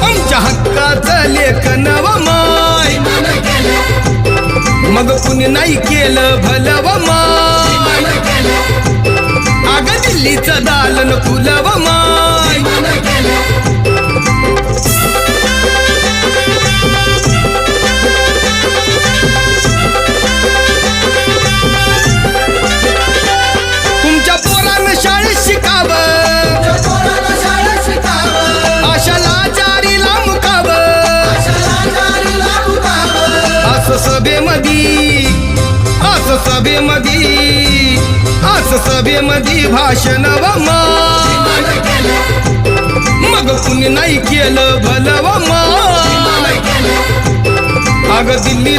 आमच्या हक्काचं लेखन व माय मग कुणी नाही केलं भलं व माय अग दिल्लीचं दालन फुलं व माय तुमच्या पोरानं शाळेत शिकावं आशाला जारीला मुकावं असं सभेमधी भाषण व माय मग कुणी नाही केलं भलं व माय अग दिल्लीचं